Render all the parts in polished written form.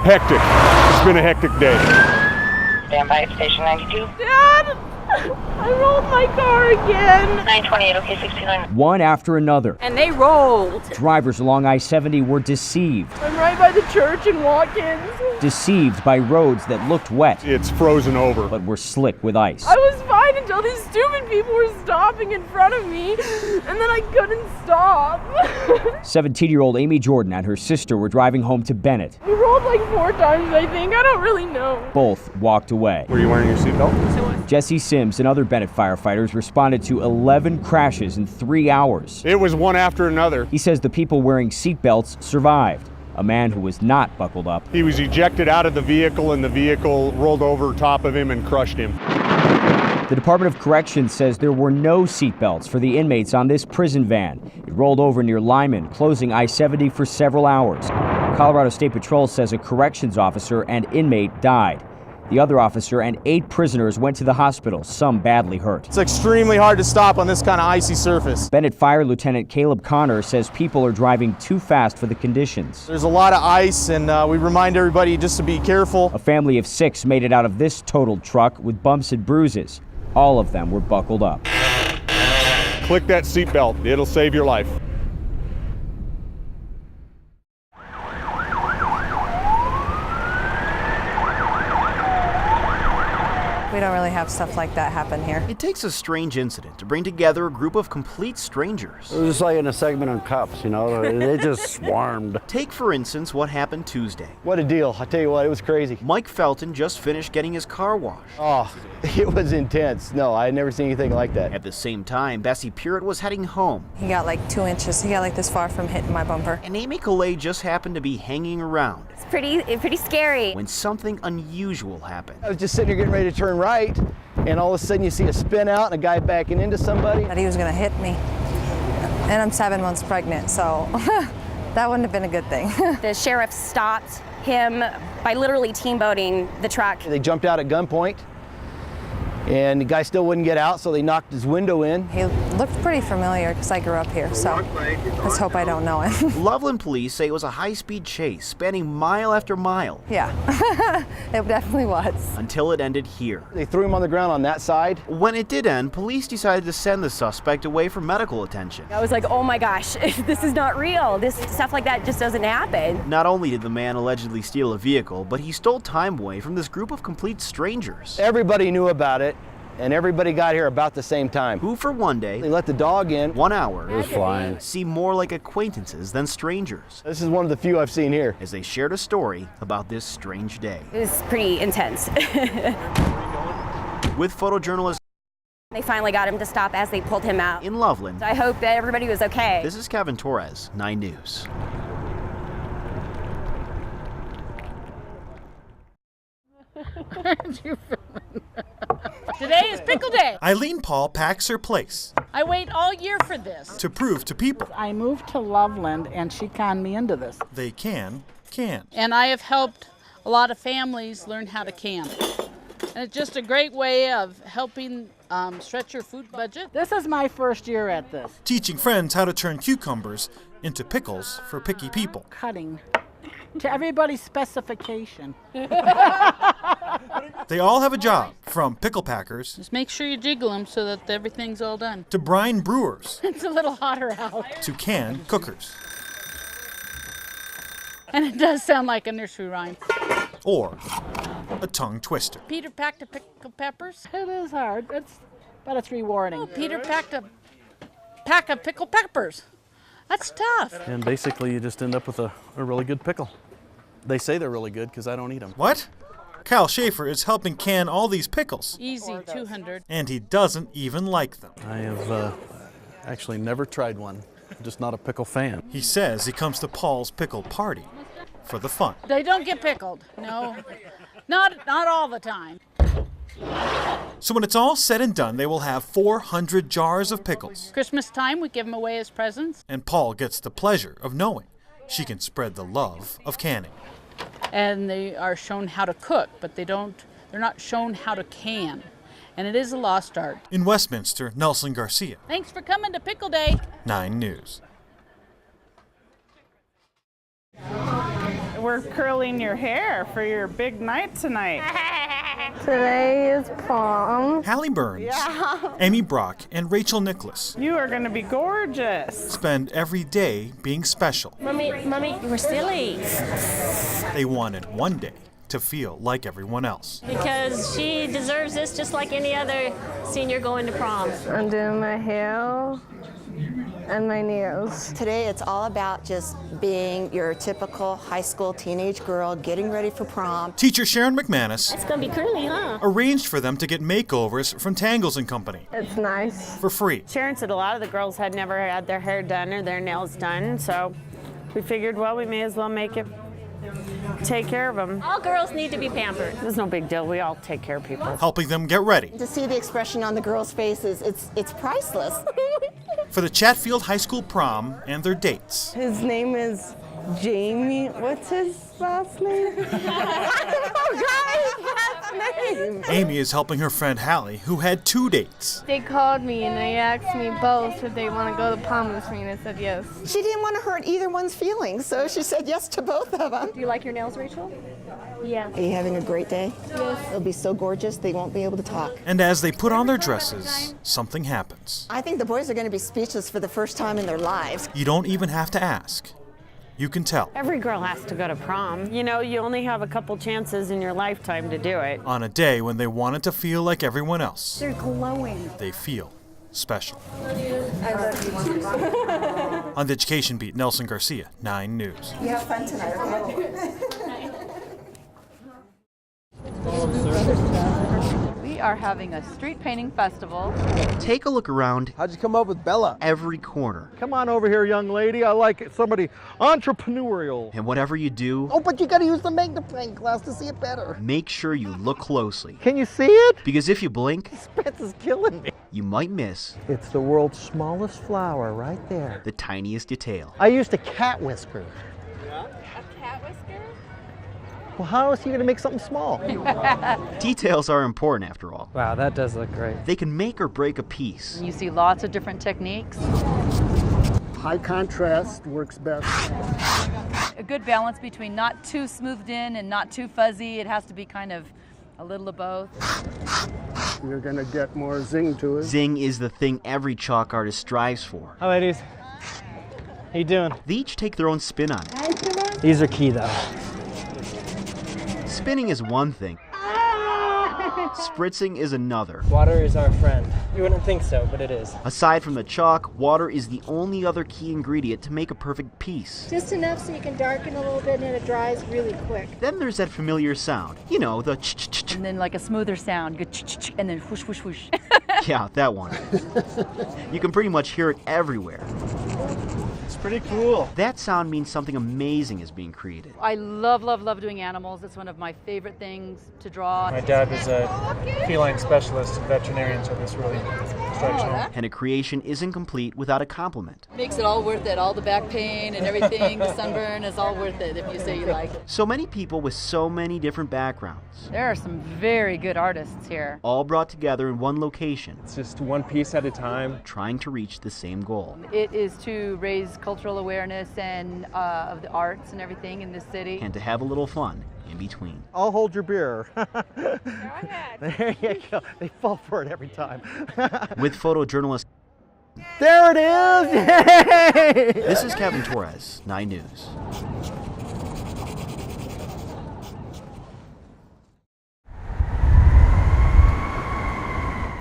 Hectic. It's been a hectic day. Stand by station 92. Dad! I rolled my car again. 928, okay, 69. One after another. And they rolled. Drivers along I-70 were deceived. I'm right by the church in Watkins. Deceived by roads that looked wet. It's frozen over. But were slick with ice. I was fine until these stupid people were stopping in front of me, and then I couldn't stop. 17-year-old Amy Jordan and her sister were driving home to Bennett. We rolled like 4 times, I think. I don't really know. Both walked away. Were you wearing your seatbelt? Jesse Sims and other Bennett firefighters responded to 11 crashes in 3 hours. It was one after another. He says the people wearing seatbelts survived. A man who was not buckled up. He was ejected out of the vehicle and the vehicle rolled over top of him and crushed him. The Department of Corrections says there were no seatbelts for the inmates on this prison van. It rolled over near Lyman, closing I-70 for several hours. Colorado State Patrol says a corrections officer and inmate died. The other officer and 8 prisoners went to the hospital, some badly hurt. It's extremely hard to stop on this kind of icy surface. Bennett Fire Lieutenant Caleb Connor says people are driving too fast for the conditions. There's a lot of ice, and we remind everybody just to be careful. A family of 6 made it out of this totaled truck with bumps and bruises. All of them were buckled up. Click that seatbelt. It'll save your life. We don't really have stuff like that happen here. It takes a strange incident to bring together a group of complete strangers. It was just like in a segment on cops, you know, they just swarmed. Take, for instance, what happened Tuesday. What a deal. I tell you what, it was crazy. Mike Felton just finished getting his car washed. Oh, it was intense. No, I had never seen anything like that. At the same time, Bessie Purett was heading home. He got like 2 inches. He got like this far from hitting my bumper. And Amy Calais just happened to be hanging around. It's pretty scary. When something unusual happened. I was just sitting here getting ready to turn right, and all of a sudden you see a spin out and a guy backing into somebody. That he was gonna hit me. And I'm 7 months pregnant, so that wouldn't have been a good thing. The sheriff stopped him by literally teamboating the truck. They jumped out at gunpoint, and the guy still wouldn't get out, so they knocked his window in. He looked pretty familiar because I grew up here, so let's hope I don't know him. Loveland police say it was a high-speed chase spanning mile after mile. Yeah, it definitely was. Until it ended here. They threw him on the ground on that side. When it did end, police decided to send the suspect away for medical attention. I was like, oh my gosh, this is not real. This stuff like that just doesn't happen. Not only did the man allegedly steal a vehicle, but he stole time away from this group of complete strangers. Everybody knew about it, and everybody got here about the same time. Who for one day, They let the dog in. 1 hour, It was flying. seemed more like acquaintances than strangers. This is one of the few I've seen here. As they shared a story about this strange day. It was pretty intense. With photojournalist They finally got him to stop as they pulled him out. in Loveland, I hope that everybody was okay. this is Kevin Torres, 9 News. Today is pickle day. Eileen Paul packs her place I wait all year for this. to prove to people I moved to Loveland, and she conned me into this. they can. And I have helped a lot of families learn how to can. And it's just a great way of helping stretch your food budget. This is my first year at this. Teaching friends how to turn cucumbers into pickles for picky people. Cutting to everybody's specification. They all have a job, from pickle packers Just make sure you jiggle them so that everything's all done. to brine brewers It's a little hotter out. to can cookers. And it does sound like a nursery rhyme. Or a tongue twister. Peter packed a pickled peppers. It is hard, but it's rewarding. Oh, Peter packed a pack of pickled peppers. That's tough. And basically you just end up with a really good pickle. They say they're really good because I don't eat them. What? Cal Schaefer is helping can all these pickles, Easy, 200. and he doesn't even like them. I have actually never tried one. I'm just not a pickle fan. He says he comes to Paul's pickle party for the fun. They don't get pickled. No, not all the time. So when it's all said and done, they will have 400 jars of pickles. Christmas time, we give them away as presents. And Paul gets the pleasure of knowing she can spread the love of canning. And they are shown how to cook, but they're not shown how to can. And it is a lost art. In Westminster, Nelson Garcia, Thanks for coming to Pickle Day. 9 News. We're curling your hair for your big night tonight. Today is prom. Hallie Burns, Amy Brock, and Rachel Nicholas You are going to be gorgeous. spend every day being special. Mommy, you were silly. They wanted one day to feel like everyone else. Because she deserves this just like any other senior going to prom. I'm doing my hair and my nails. Today it's all about just being your typical high school teenage girl getting ready for prom. Teacher Sharon McManus It's gonna be curly, huh? arranged for them to get makeovers from Tangles & Company It's nice. for free. Sharon said a lot of the girls had never had their hair done or their nails done, so we figured, well, we may as well take care of them. All girls need to be pampered. It's no big deal. We all take care of people. Helping them get ready To see the expression on the girls' faces, it's priceless. for the Chatfield High School prom and their dates. His name is Jamie. What's his last name? I forgot his last name. Amy is helping her friend Hallie, who had 2 dates. They called me and they asked me both if they want to go to prom with me, and I said yes. She didn't want to hurt either one's feelings, so she said yes to both of them. Do you like your nails, Rachel? Yeah. Are you having a great day? Yes. They'll be so gorgeous they won't be able to talk. And as they put on their dresses, something happens. I think the boys are going to be speechless for the first time in their lives. You don't even have to ask. You can tell. Every girl has to go to prom. You know, you only have a couple chances in your lifetime to do it. On a day when they wanted to feel like everyone else, They're glowing. they feel special. I love you. On the Education Beat, Nelson Garcia, 9 News. You have fun tonight, okay? We are having a street painting festival. Take a look around. How'd you come up with Bella? Every corner. Come on over here, young lady. I like somebody entrepreneurial. And whatever you do, Oh, but you gotta use the magnifying glass to see it better. make sure you look closely. Can you see it? Because if you blink, Spence is killing me. you might miss It's the world's smallest flower right there. the tiniest detail. I used a cat whisker. A cat whisker? Well, how else are you going to make something small? Details are important after all. Wow, that does look great. They can make or break a piece. You see lots of different techniques. High contrast works best. A good balance between not too smoothed in and not too fuzzy. It has to be kind of a little of both. You're going to get more zing to it. Zing is the thing every chalk artist strives for. Hi, ladies. How you doing? They each take their own spin on it. These are key, though. Spinning is one thing. Spritzing is another. Water is our friend. You wouldn't think so, but it is. Aside from the chalk, water is the only other key ingredient to make a perfect piece. Just enough so you can darken a little bit and it dries really quick. Then there's that familiar sound. You know, the ch-ch-ch. And then like a smoother sound, good ch-ch-ch, and then whoosh, whoosh, whoosh. Yeah, that one. You can pretty much hear it everywhere. It's pretty cool. That sound means something amazing is being created. I love, love, love doing animals. It's one of my favorite things to draw. My dad was a feline specialist and veterinarian, so this really strikes home. And a creation isn't complete without a compliment. Makes it all worth it. All the back pain and everything, the sunburn is all worth it if you say you like it. So many people with so many different backgrounds. There are some very good artists here. All brought together in one location. It's just one piece at a time. Trying to reach the same goal. It is to raise cultural awareness and of the arts and everything in this city. And to have a little fun in between. I'll hold your beer. There you go. They fall for it every time. With photojournalist. There it is! Yay! This is Kevin Torres, 9 News.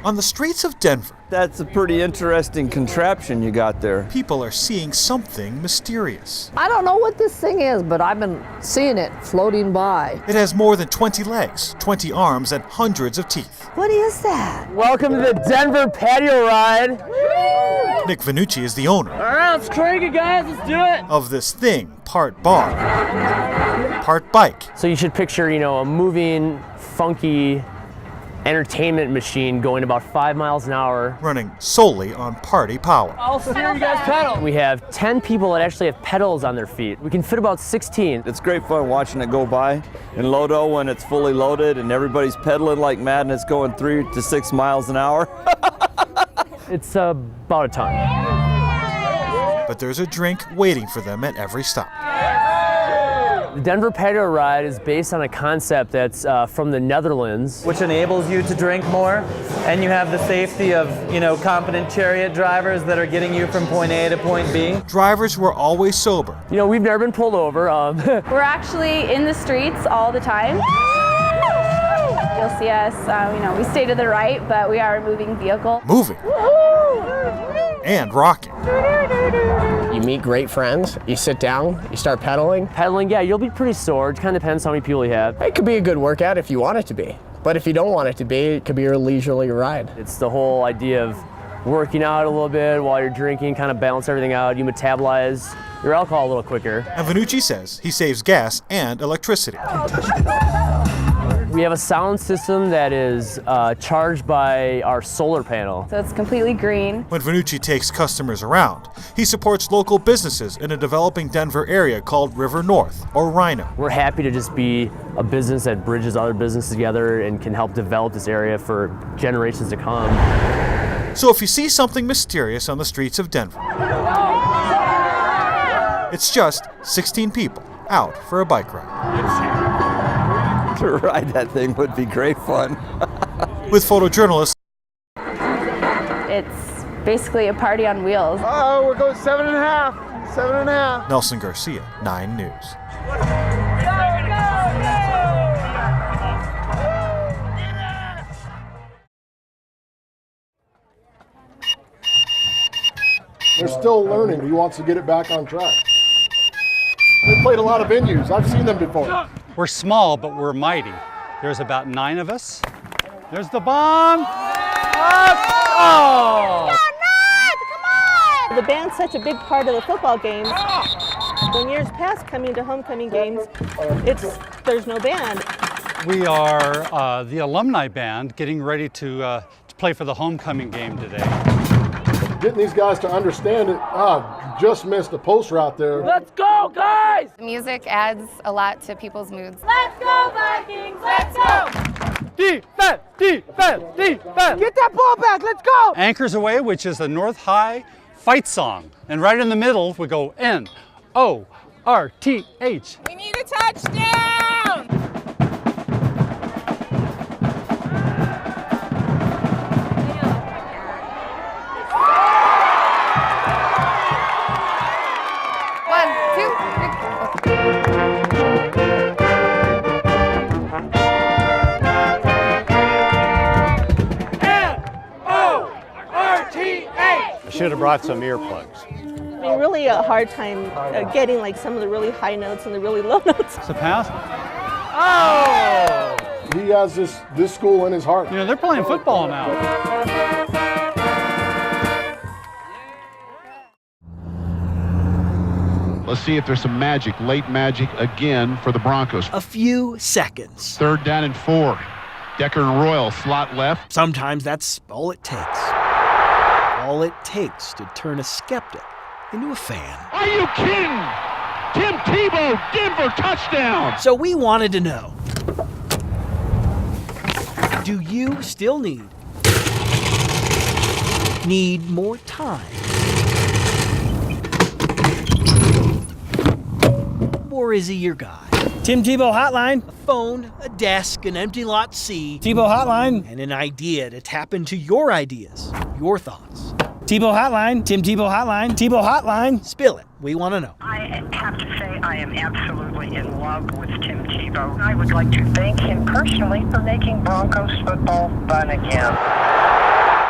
On the streets of Denver, That's a pretty interesting contraption you got there. people are seeing something mysterious. I don't know what this thing is, but I've been seeing it floating by. It has more than 20 legs, 20 arms, and hundreds of teeth. What is that? Welcome to the Denver patio ride. Nick Vanucci is the owner All right, let's crank it, guys. Let's do it. of this thing, part bar, part bike. So you should picture, a moving, funky entertainment machine going about 5 miles an hour. Running solely on party power. I'll steer you guys pedal. We have 10 people that actually have pedals on their feet. We can fit about 16. It's great fun watching it go by in Lodo when it's fully loaded and everybody's pedaling like mad and it's going 3 to 6 miles an hour. It's about a ton. But there's a drink waiting for them at every stop. The Denver Patio Ride is based on a concept that's from the Netherlands, which enables you to drink more, and you have the safety of, competent chariot drivers that are getting you from point A to point B. Drivers were always sober. We've never been pulled over. We're actually in the streets all the time. You'll see us, we stay to the right, but we are a moving vehicle. Moving. And rocking. You meet great friends, you sit down, you start pedaling. Pedaling, yeah, you'll be pretty sore. It kind of depends how many people you have. It could be a good workout if you want it to be. But if you don't want it to be, it could be a leisurely ride. It's the whole idea of working out a little bit while you're drinking, kind of balance everything out. You metabolize your alcohol a little quicker. And Vanucci says he saves gas and electricity. We have a sound system that is charged by our solar panel. So it's completely green. When Vanucci takes customers around, he supports local businesses in a developing Denver area called River North, or Rhino. We're happy to just be a business that bridges other businesses together and can help develop this area for generations to come. So if you see something mysterious on the streets of Denver, it's just 16 people out for a bike ride. To ride that thing would be great fun. With photojournalist. It's basically a party on wheels. Oh, we're going 7.5. 7.5. Nelson Garcia, 9 News. They're still learning. He wants to get it back on track. They played a lot of venues. I've seen them before. We're small, but we're mighty. There's about 9 of us. There's the bomb. Oh! The band's such a big part of the football games. When years past coming to homecoming games, there's no band. We are the alumni band getting ready to play for the homecoming game today. Getting these guys to understand it, just missed a post route there. Let's go, guys! The music adds a lot to people's moods. Let's go, Vikings! Let's go! Defense! Defense! Defense! Get that ball back! Let's go! Anchors Away, which is the North High fight song. And right in the middle, we go N-O-R-T-H. We need a touchdown! Should have brought some earplugs. I mean, really a hard time getting like some of the really high notes and the really low notes. It's a pass. Oh! He has this school in his heart. They're playing football now. Let's see if there's some magic, late magic again for the Broncos. A few seconds. 3rd down and 4. Decker and Royal slot left. Sometimes that's all it takes. All it takes to turn a skeptic into a fan. Are you kidding? Tim Tebow, Denver touchdown. So we wanted to know, do you still need more time? Or is he your guy? Tim Tebow hotline. A phone, a desk, an empty lot C. Tebow hotline. And an idea to tap into your ideas, your thoughts. Tebow hotline. Tim Tebow hotline. Tebow hotline. Spill it. We want to know. I have to say I am absolutely in love with Tim Tebow. I would like to thank him personally for making Broncos football fun again.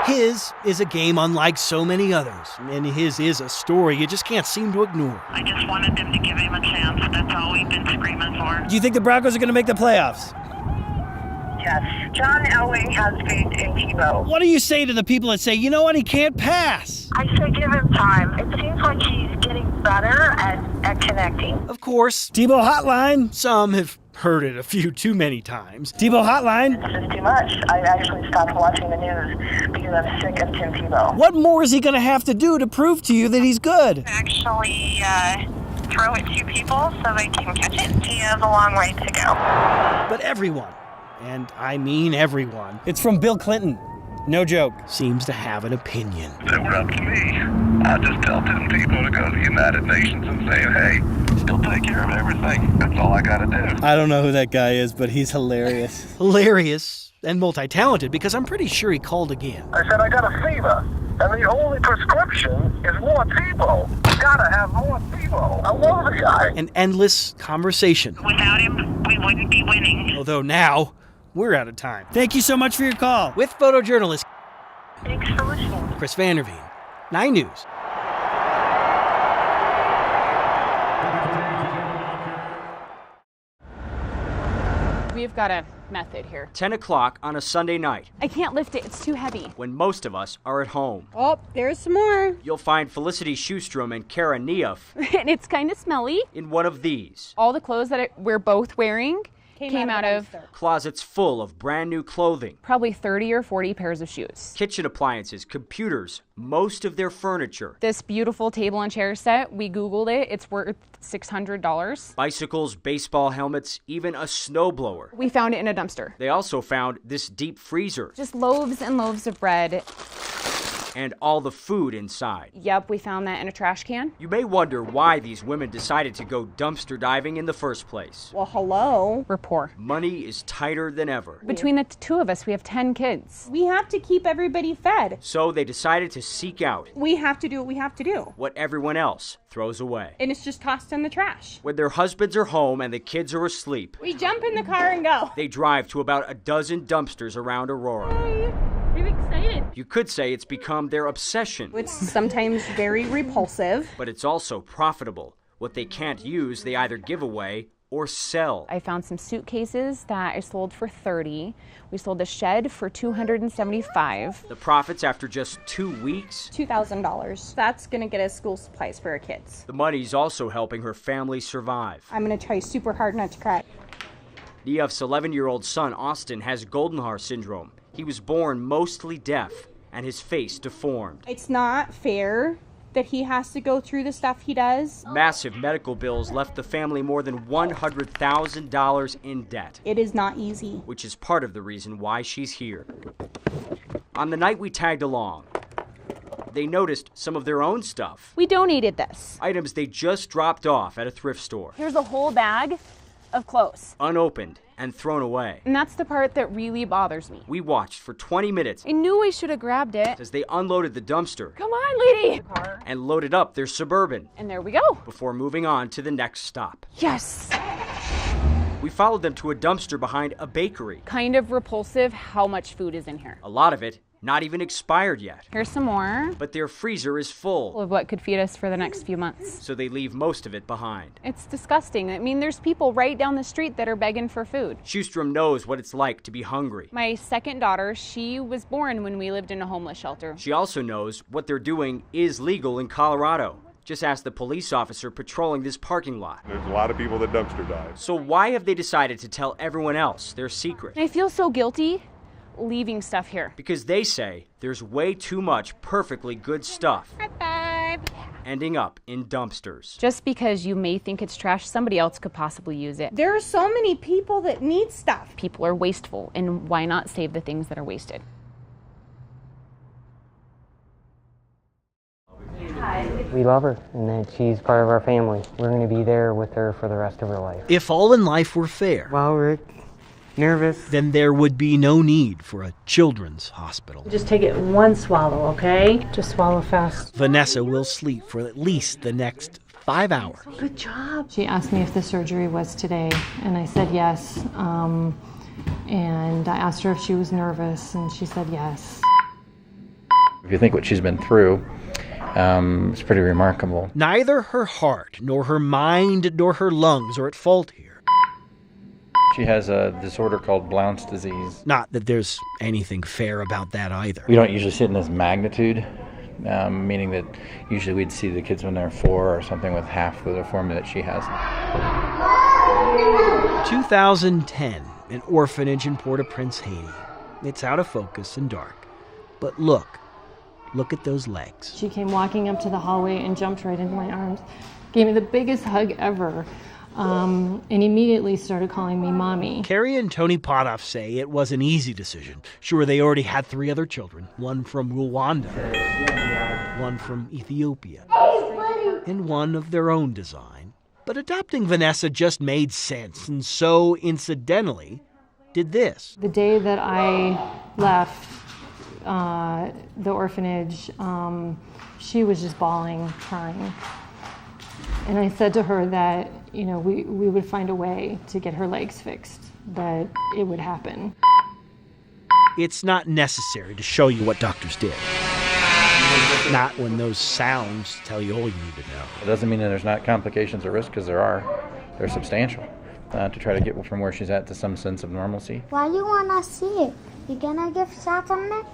His is a game unlike so many others, and his is a story you just can't seem to ignore. I just wanted them to give him a chance. That's all we've been screaming for. Do you think the Broncos are going to make the playoffs? Yes. John Elway has faith in Tebow. What do you say to the people that say, you know what, he can't pass? I say give him time. It seems like he's getting better at connecting. Of course. Tebow hotline. Some have heard it a few too many times. Tebow hotline. It's just too much. I actually stopped watching the news because I'm sick of Tim Tebow. What more is he going to have to do to prove to you that he's good? Actually, throw it to people so they can catch it. He has a long way to go. But everyone, and I mean everyone, it's from Bill Clinton. No joke. Seems to have an opinion. If it were up to me, I'd just tell Tim Tebow to go to the United Nations and say, hey, He'll take care of everything. That's all I gotta do. I don't know who that guy is, but he's hilarious. Hilarious and multi-talented, because I'm pretty sure he called again. I said I got a fever, and the only prescription is more Tebow. Gotta have more Tebow. I love the guy. An endless conversation. Without him, we wouldn't be winning. Although now, we're out of time. Thank you so much for your call. With photojournalist Thanks for listening. Chris Vanderveen, 9 News. We've got a method here. 10 o'clock on a Sunday night, I can't lift it, it's too heavy. when most of us are at home. Oh, there's some more. You'll find Felicity Schustrom and Kara Niehoff And it's kind of smelly. in one of these. All the clothes that we're both wearing came out of Closets full of brand new clothing, probably 30 or 40 pairs of shoes. kitchen appliances, computers, most of their furniture, This beautiful table and chair set, we Googled it. It's worth $600. bicycles, baseball helmets, even a snowblower. We found it in a dumpster. They also found this deep freezer Just loaves and loaves of bread. and all the food inside. Yep, we found that in a trash can. You may wonder why these women decided to go dumpster diving in the first place. Well, hello. We're poor. Money is tighter than ever. Between the two of us, we have 10 kids. We have to keep everybody fed. So they decided to seek out We have to do what we have to do. what everyone else throws away. And it's just tossed in the trash. When their husbands are home and the kids are asleep, We jump in the car and go. they drive to about a dozen dumpsters around Aurora. I'm excited. You could say it's become their obsession, It's sometimes very repulsive. but it's also profitable. What they can't use, they either give away or sell. I found some suitcases that I sold for $30. We sold a shed for $275. The profits after just 2 weeks? $2,000. That's going to get us school supplies for our kids. The money's also helping her family survive. I'm going to try super hard not to cry. Niehoff's 11-year-old son, Austin, has Goldenhar syndrome. He was born mostly deaf and his face deformed. It's not fair that he has to go through the stuff he does. Massive medical bills left the family more than $100,000 in debt. It is not easy. Which is part of the reason why she's here. On the night we tagged along, they noticed some of their own stuff. We donated this. Items they just dropped off at a thrift store. Here's a whole bag of clothes. Unopened and thrown away. And that's the part that really bothers me. We watched for 20 minutes I knew I should have grabbed it. as they unloaded the dumpster Come on, lady. and loaded up their Suburban And there we go. before moving on to the next stop. Yes. We followed them to a dumpster behind a bakery. Kind of repulsive how much food is in here. A lot of it not even expired yet. Here's some more But their freezer is full, of what could feed us for the next few months. so they leave most of it behind. It's disgusting. I mean, there's people right down the street that are begging for food. Schustrom knows what it's like to be hungry. My second daughter, she was born when we lived in a homeless shelter. She also knows what they're doing is legal in Colorado. Just ask the police officer patrolling this parking lot. There's a lot of people that dumpster dive. So why have they decided to tell everyone else their secret? And I feel so guilty leaving stuff here. Because they say there's way too much perfectly good stuff ending up in dumpsters. Just because you may think it's trash, somebody else could possibly use it. There are so many people that need stuff. People are wasteful, and why not save the things that are wasted? We love her, and that she's part of our family. We're going to be there with her for the rest of her life. If all in life were fair, Wow, Rick. Nervous. then there would be no need for a children's hospital. Just take it one swallow, okay? Just swallow fast. Vanessa will sleep for at least the next 5 hours. Good job. She asked me if the surgery was today, and I said yes. And I asked her if she was nervous, and she said yes. If you think what she's been through, it's pretty remarkable. Neither her heart, nor her mind, nor her lungs are at fault here. She has a disorder called Blount's disease. Not that there's anything fair about that either. We don't usually see it in this magnitude, meaning that usually we'd see the kids when they're 4 or something with half the deformity that she has. 2010, an orphanage in Port-au-Prince, Haiti. It's out of focus and dark. But look at those legs. She came walking up to the hallway and jumped right into my arms, gave me the biggest hug ever, and immediately started calling me mommy. Carrie and Tony Potoff say it was an easy decision. Sure, they already had 3 other children, one from Rwanda, one from Ethiopia, and one of their own design, But adopting Vanessa just made sense, and so, incidentally, did this. The day that I left the orphanage, she was just bawling, crying. And I said to her that, we would find a way to get her legs fixed, that it would happen. It's not necessary to show you what doctors did. Not when those sounds tell you all you need to know. It doesn't mean that there's not complications or risk, because there are. They're substantial. To try to get from where she's at to some sense of normalcy. Why do you want to see it? You gonna give shots on it?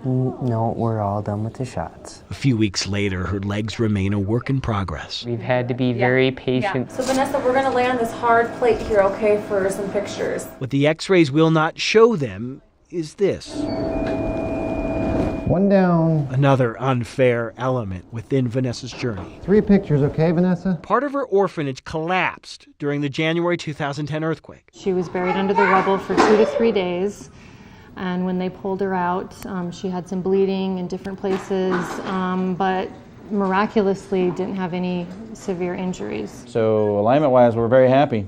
No, we're all done with the shots. A few weeks later, her legs remain a work in progress. We've had to be very patient. So Vanessa, we're gonna lay on this hard plate here, okay, for some pictures. What the x-rays will not show them is this. One down. Another unfair element within Vanessa's journey. 3 pictures, okay, Vanessa? Part of her orphanage collapsed during the January 2010 earthquake. She was buried under the rubble for 2 to 3 days. And when they pulled her out, she had some bleeding in different places, but miraculously didn't have any severe injuries. So alignment-wise, we're very happy.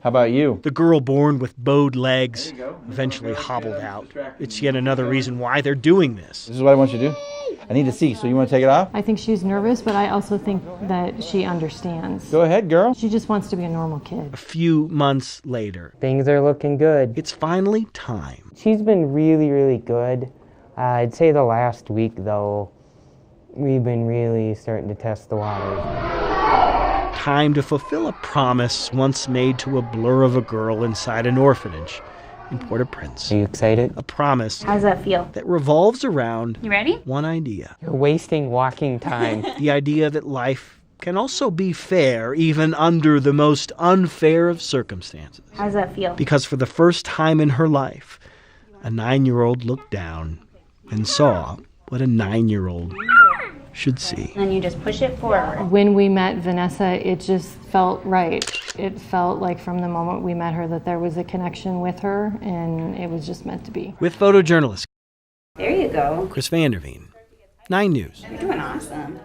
How about you? The girl born with bowed legs eventually hobbled out. It's yet another reason why they're doing this. This is what I want you to do. I need to see, so you want to take it off? I think she's nervous, but I also think that she understands. Go ahead, girl. She just wants to be a normal kid. A few months later, Things are looking good. it's finally time. She's been really, really good. I'd say the last week, though, we've been really starting to test the waters. Time to fulfill a promise once made to a blur of a girl inside an orphanage in Port-au-Prince. Are you excited? A promise How does that feel? that revolves around You ready? one idea. You're wasting walking time. The idea that life can also be fair even under the most unfair of circumstances. How does that feel? Because for the first time in her life, a 9-year-old looked down and saw what a 9-year-old should see. And you just push it forward. When we met Vanessa, it just felt right. It felt like from the moment we met her that there was a connection with her, and it was just meant to be. With photojournalist There you go. Chris Vanderveen, 9 News. You're doing awesome.